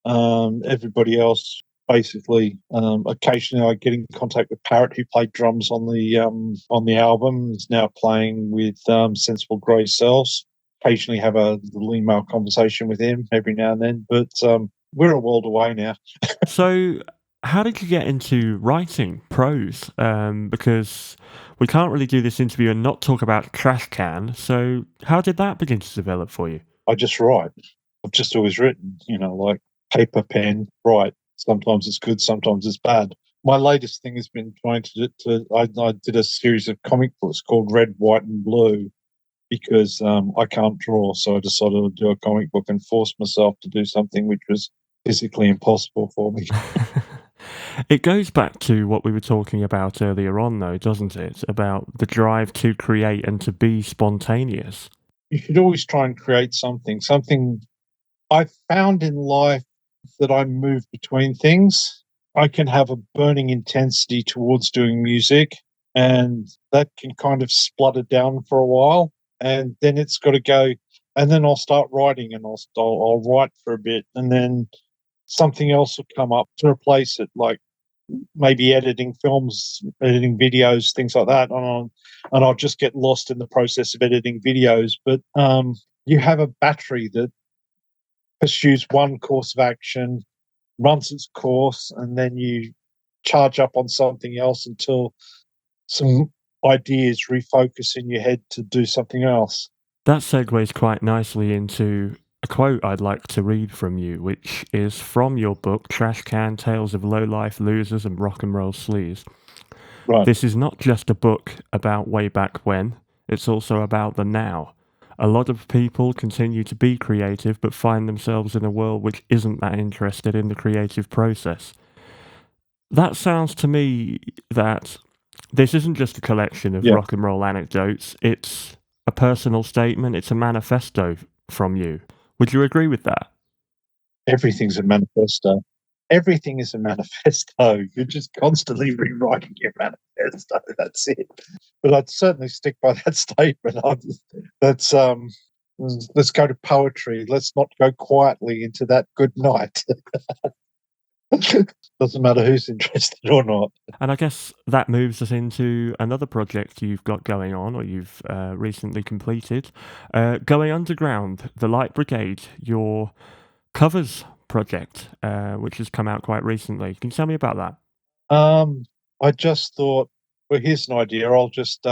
Everybody else, basically, occasionally I get in contact with Parrot, who played drums on the album, is now playing with Sensible Grey Cells. Occasionally have a little email conversation with him every now and then, but we're a world away now. So, how did you get into writing prose? Because we can't really do this interview and not talk about Trash Can. So, how did that begin to develop for you? I just write. I've just always written, like paper, pen, write. Sometimes it's good, sometimes it's bad. My latest thing has been trying I did a series of comic books called Red, White, and Blue, because I can't draw. So I decided to do a comic book and force myself to do something which was physically impossible for me. It goes back to what we were talking about earlier on, though, doesn't it? About the drive to create and to be spontaneous. You should always try and create something. I found in life that I move between things. I can have a burning intensity towards doing music, and that can kind of splutter down for a while, and then it's got to go. And then I'll start writing, and I'll write for a bit, and then something else will come up to replace it, like maybe editing films, editing videos, things like that. And I'll just get lost in the process of editing videos. But you have a battery that pursues one course of action, runs its course, and then you charge up on something else until some ideas refocus in your head to do something else. That segues quite nicely into a quote I'd like to read from you, which is from your book, Trash Can Tales of Low-Life Losers and Rock and Roll Sleaze. Right. This is not just a book about way back when, it's also about the now. A lot of people continue to be creative but find themselves in a world which isn't that interested in the creative process. That sounds to me that this isn't just a collection of Yeah, rock and roll anecdotes, it's a personal statement, it's a manifesto from you. Would you agree with that? everything's a manifesto. Everything is a manifesto. You're just constantly rewriting your manifesto. That's it. But I'd certainly stick by that statement. That's let's go to poetry. Let's not go quietly into that good night. Doesn't matter who's interested or not. And I guess that moves us into another project you've got going on, or you've recently completed, Going Underground, The Light Brigade, your covers project, which has come out quite recently. Can you tell me about that? I just thought, well, here's an idea. I'll just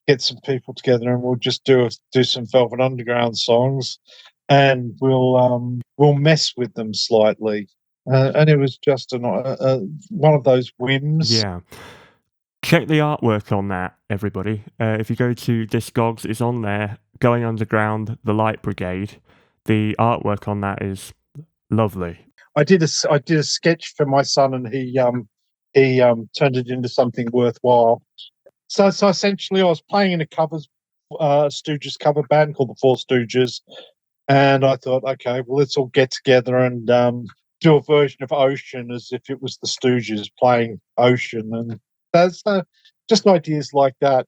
get some people together and we'll just do some Velvet Underground songs, and we'll mess with them slightly. And it was just one of those whims. Yeah. Check the artwork on that, everybody. If you go to Discogs, it's on there. Going Underground, The Light Brigade. The artwork on that is lovely. I did a sketch for my son, and he turned it into something worthwhile. So essentially, I was playing in a Stooges cover band called the Four Stooges, and I thought, okay, well, let's all get together and do a version of Ocean as if it was the Stooges playing Ocean, and there's just ideas like that.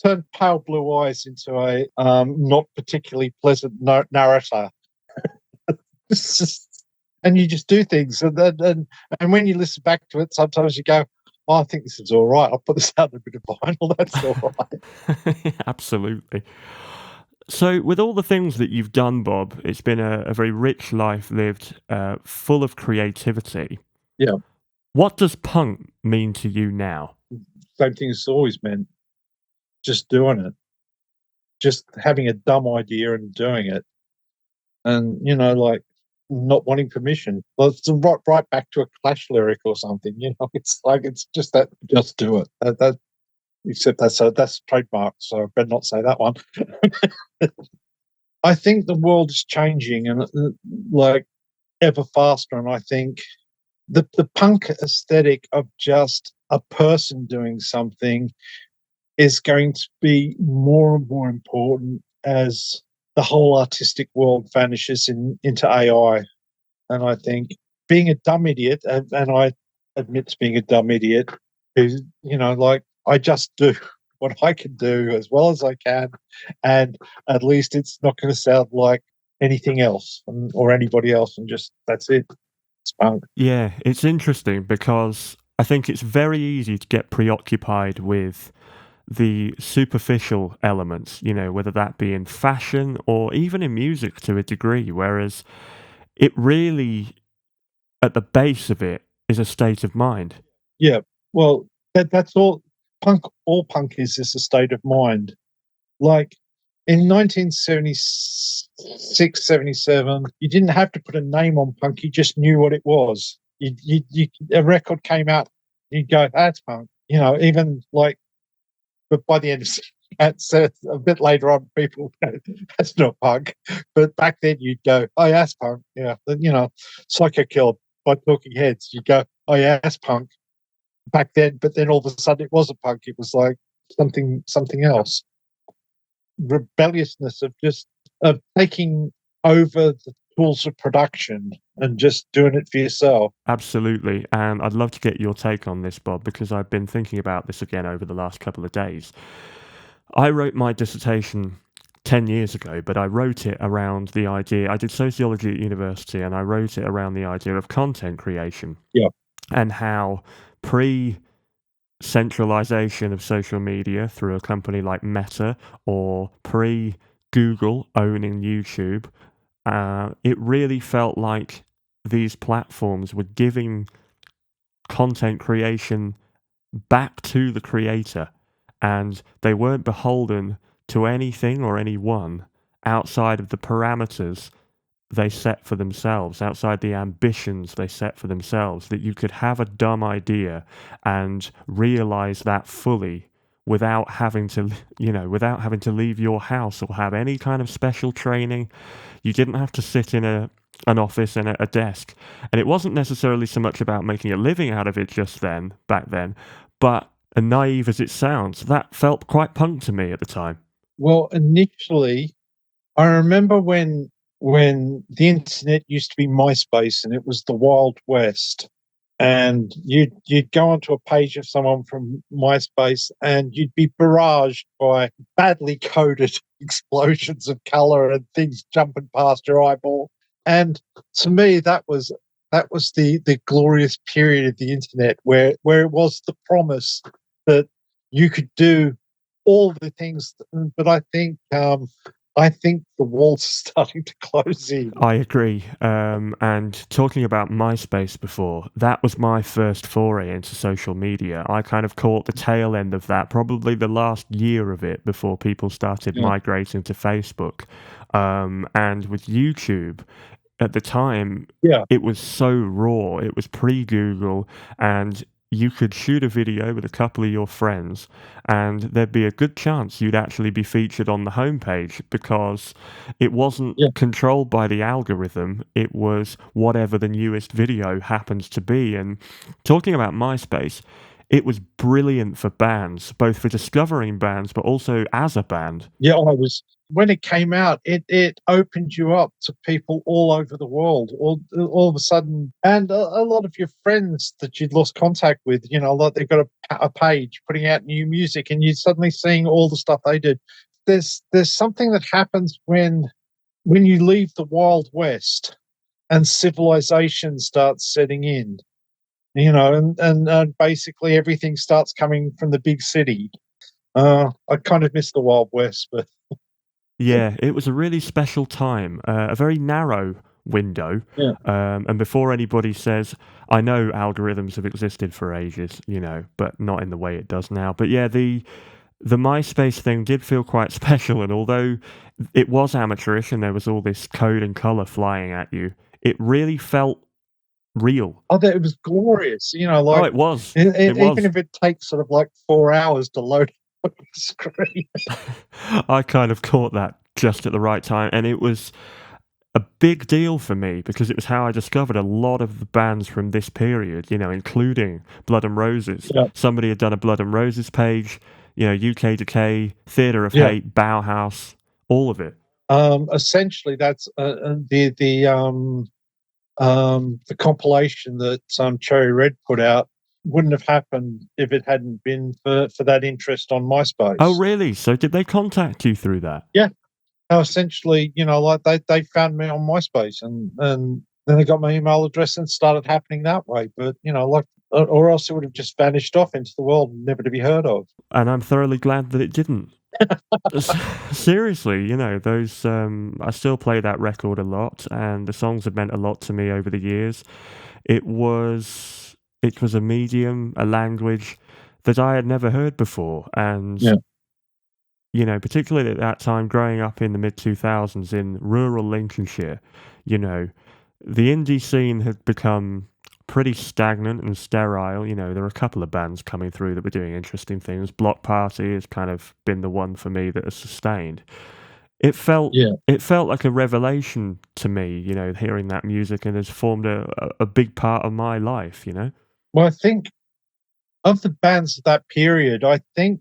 Turned Pale Blue Eyes into a not particularly pleasant narrator. And you just do things, and when you listen back to it, sometimes you go, oh, I think this is all right. I'll put this out in a bit of vinyl. That's all right. Absolutely. So, with all the things that you've done, Bob, it's been a very rich life lived, full of creativity. Yeah, What does punk mean to you now? same thing as it's always meant. Just doing it, just having a dumb idea and doing it, and like not wanting permission. Well, it's right back to a Clash lyric or something. It's like it's just that. Just do it. Except that's trademark, so I better not say that one. I think the world is changing and like ever faster, and I think the punk aesthetic of just a person doing something is going to be more and more important as the whole artistic world vanishes into AI. And I think being a dumb idiot, and I admit to being a dumb idiot, who's like I just do what I can do as well as I can, and at least it's not going to sound like anything else or anybody else, and just that's it. It's punk. Yeah, it's interesting because I think it's very easy to get preoccupied with the superficial elements, whether that be in fashion or even in music to a degree, whereas it really, at the base of it, is a state of mind. Yeah, well, that's all punk. All punk is a state of mind. Like in 1976, 77, you didn't have to put a name on punk. You just knew what it was. A record came out, you'd go, that's punk. Even like, but by the end of that's a bit later on, people go, that's not punk. But back then, you'd go, oh, yeah, that's punk. Yeah, Psycho Killer by Talking Heads. You go, oh, yeah, that's punk. Back then, but then all of a sudden, it wasn't punk. It was like something else. Rebelliousness of taking over the tools of production and just doing it for yourself. Absolutely. And I'd love to get your take on this, Bob, because I've been thinking about this again over the last couple of days. I wrote my dissertation 10 years ago, but I wrote it around the idea. I did sociology at university, and I wrote it around the idea of content creation. Yeah. And how pre centralization of social media through a company like Meta or pre Google owning YouTube, it really felt like these platforms were giving content creation back to the creator, and they weren't beholden to anything or anyone outside of the parameters they set for themselves, outside the ambitions they set for themselves, that you could have a dumb idea and realize that fully without having to, without having to leave your house or have any kind of special training. You didn't have to sit in an office and a desk. And it wasn't necessarily so much about making a living out of it just then, back then, but naive as it sounds, that felt quite punk to me at the time. Well, initially, I remember when the internet used to be MySpace and it was the Wild West, and you'd go onto a page of someone from MySpace and you'd be barraged by badly coded explosions of color and things jumping past your eyeball. And to me, that was the glorious period of the internet where it was the promise that you could do all the things. But I think the walls are starting to close in. I agree. And talking about MySpace before, that was my first foray into social media. I kind of caught the tail end of that, probably the last year of it before people started Yeah. migrating to Facebook. And with YouTube, at the time, Yeah. it was so raw. It was pre-Google, and you could shoot a video with a couple of your friends, and there'd be a good chance you'd actually be featured on the homepage because it wasn't Yeah. controlled by the algorithm. It was whatever the newest video happens to be. And talking about MySpace, it was brilliant for bands, both for discovering bands, but also as a band. Yeah, I was when it came out, it opened you up to people all over the world. All of a sudden, and a lot of your friends that you'd lost contact with, like they've got a page putting out new music, and you're suddenly seeing all the stuff they did. There's something that happens when you leave the Wild West and civilization starts setting in. And basically everything starts coming from the big city. I kind of miss the Wild West, but Yeah, it was a really special time, a very narrow window. yeah, And before anybody says, I know algorithms have existed for ages, but not in the way it does now. But yeah, the MySpace thing did feel quite special, and although it was amateurish and there was all this code and color flying at you, it really felt real. oh, that it was glorious. Oh, Like it was. It even was. if it takes sort of like 4 hours to load up the screen. I kind of caught that just at the right time, and it was a big deal for me because it was how I discovered a lot of the bands from this period, including Blood and Roses. Yeah, Somebody had done a Blood and Roses page, UK Decay, Theatre of yeah. Hate, Bauhaus, all of it. Essentially, that's the compilation that Cherry Red put out wouldn't have happened if it hadn't been for that interest on Oh, MySpace. really? So did they contact you through that? Yeah, essentially, like they found me on MySpace, and then they got my email address and started happening that way. But like, or else it would have just vanished off into the world, never to be heard of. And I'm thoroughly glad that it didn't. Seriously, those I still play that record a lot, and the songs have meant a lot to me over the years. It was a medium, a language that I had never heard before, and Yeah, particularly at that time, growing up in the mid 2000s in rural Lincolnshire, you know, the indie scene had become pretty stagnant and sterile. There were a couple of bands coming through that were doing interesting things. Block Party has kind of been the one for me that has sustained. It felt yeah. it felt like a revelation to me, hearing that music, and has formed a big part of my life. Well, I think of the bands of that period, I think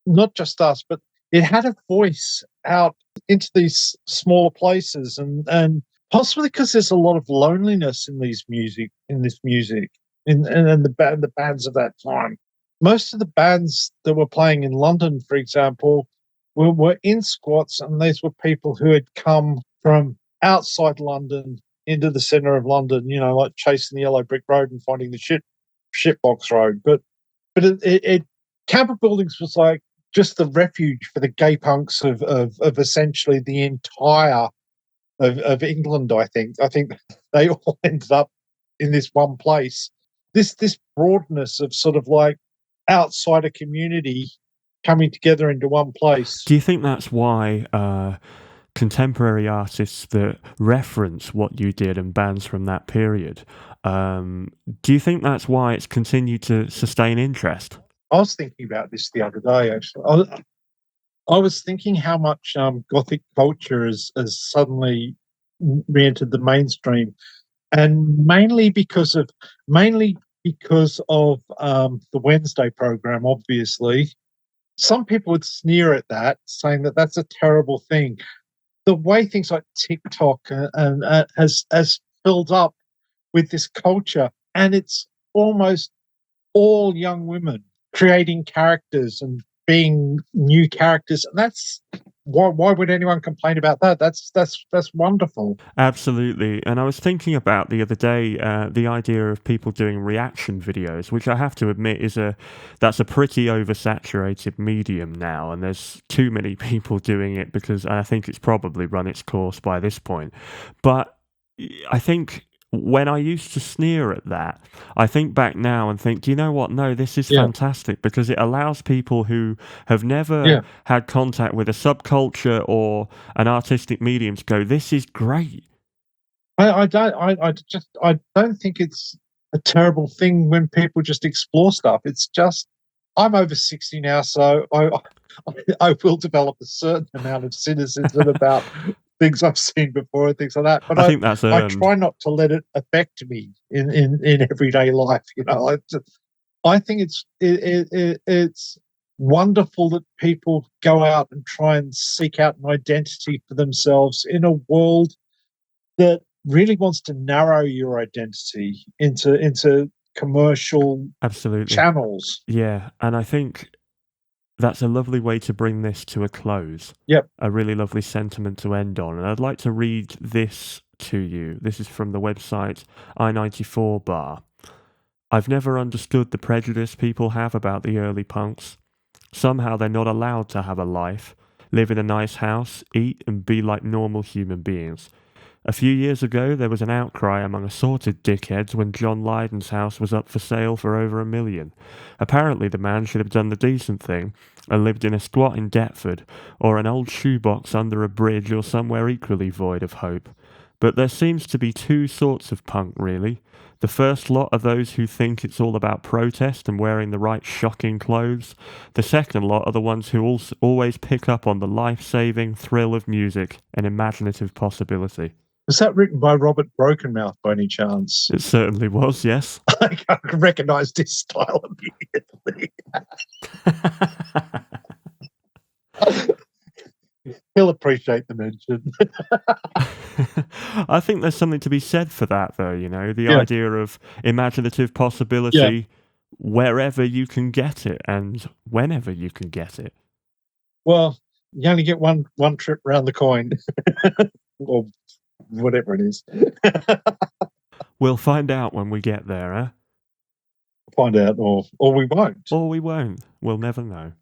not just us, but it had a voice out into these smaller places, and possibly because there's a lot of loneliness in this music, and the bands of that time. Most of the bands that were playing in London, for example, were in squats, and these were people who had come from outside London into the centre of London. Like chasing the yellow brick road and finding the shitbox road, but Camper Buildings was like just the refuge for the gay punks of essentially the entire of England. I think they all ended up in this one place. This broadness of sort of like outsider community coming together into one place. Do you think that's why contemporary artists that reference what you did and bands from that period, do you think that's why it's continued to sustain interest? I was thinking about this the other day, actually. I was thinking how much Gothic culture has suddenly re-entered the mainstream, and mainly because of the Wednesday program. Obviously, some people would sneer at that, saying that that's a terrible thing. The way things like TikTok has filled up with this culture, and it's almost all young women creating characters and being new characters. And that's why would anyone complain about that? That's wonderful. Absolutely. And I was thinking about the other day the idea of people doing reaction videos, which I have to admit that's a pretty oversaturated medium now, and there's too many people doing it because I think it's probably run its course by this point. But I think when I used to sneer at that, I think back now and think, do you know what? No, this is Yeah, fantastic because it allows people who have never yeah. had contact with a subculture or an artistic medium to go, this is great. I don't think it's a terrible thing when people just explore stuff. It's just I'm over 60 now, so I will develop a certain amount of cynicism about things I've seen before and things like that. But I think that's I earned. try not to let it affect me in everyday life. I think it's wonderful that people go out and try and seek out an identity for themselves in a world that really wants to narrow your identity into commercial Absolutely. channels. Yeah. And I think that's a lovely way to bring this to a close. Yep. A really lovely sentiment to end on. And I'd like to read this to you. This is from the website I94 Bar. I've never understood the prejudice people have about the early punks. Somehow they're not allowed to have a life, live in a nice house, eat, and be like normal human beings. A few years ago, there was an outcry among assorted dickheads when John Lydon's house was up for sale for over $1 million. Apparently, the man should have done the decent thing and lived in a squat in Deptford, or an old shoebox under a bridge, or somewhere equally void of hope. But there seems to be two sorts of punk, really. The first lot are those who think it's all about protest and wearing the right shocking clothes. The second lot are the ones who always pick up on the life-saving thrill of music and imaginative possibility. Was that written by Robert Brokenmouth by any chance? It certainly was, yes. I recognised his style immediately. He'll appreciate the mention. I think there's something to be said for that, though, the Yeah, idea of imaginative yeah. possibility wherever you can get it and whenever you can get it. Well, you only get one trip round the coin, or whatever it is. We'll find out when we get there, eh? Find out, or we won't. Or we won't. We'll never know.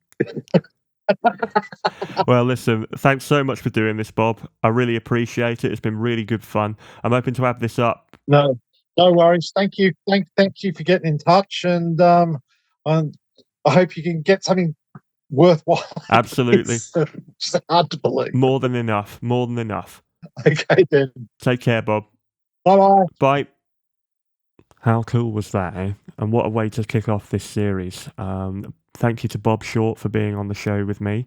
Well, listen, thanks so much for doing this, Bob. I really appreciate it. It's been really good fun. I'm hoping to have this up. No, no worries. Thank you. Thank you for getting in touch, and I hope you can get something worthwhile. Absolutely. It's hard to believe. More than enough. More than enough. Okay, then. Take care, Bob. Bye-bye. Bye. How cool was that, eh? And what a way to kick off this series. Thank you to Bob Short for being on the show with me.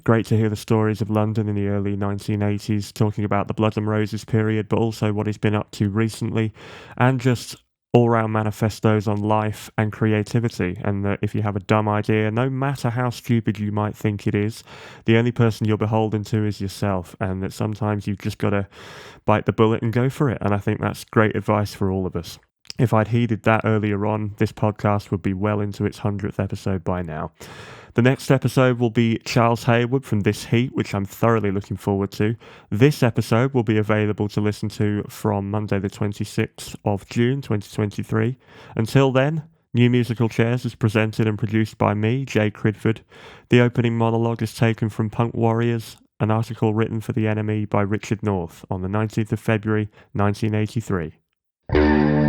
Great to hear the stories of London in the early 1980s, talking about the Blood and Roses period, but also what he's been up to recently, and just all-round manifestos on life and creativity, and that if you have a dumb idea, no matter how stupid you might think it is, the only person you're beholden to is yourself, and that sometimes you've just got to bite the bullet and go for it. And I think that's great advice for all of us. If I'd heeded that earlier on, this podcast would be well into its 100th episode by now. The next episode will be Charles Hayward from This Heat, which I'm thoroughly looking forward to. This episode will be available to listen to from Monday the 26th of June 2023. Until then, New Musical Chairs is presented and produced by me, Jay Cridford. The opening monologue is taken from Punk Warriors, an article written for The Enemy by Richard North on the 19th of February 1983.